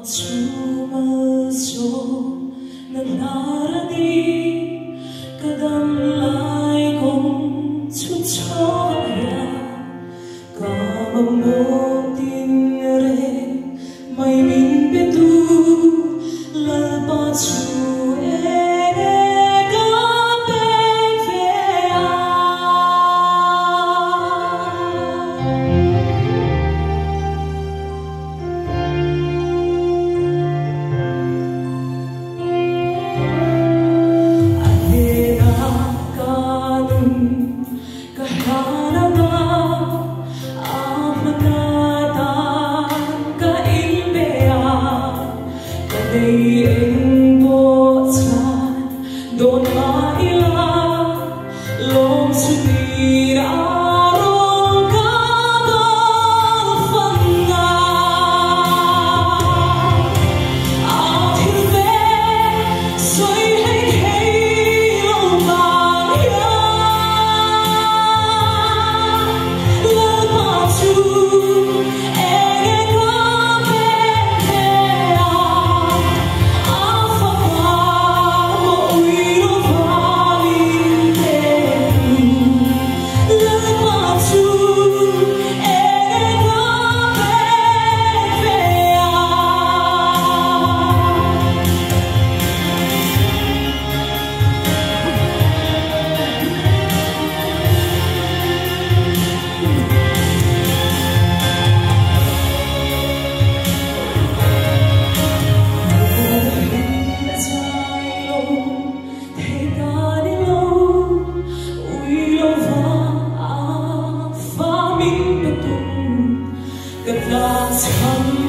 Sumaso na narani kadam lai kong chuchaya kamamo tin re may min petu lalpa chu anh vô tràn đồn mãi là lòng suy nghĩ đã rong cả bao phần ngàn thiên về xoay hay hay lòng vàng nhớ lỡ mà chú Hãy subscribe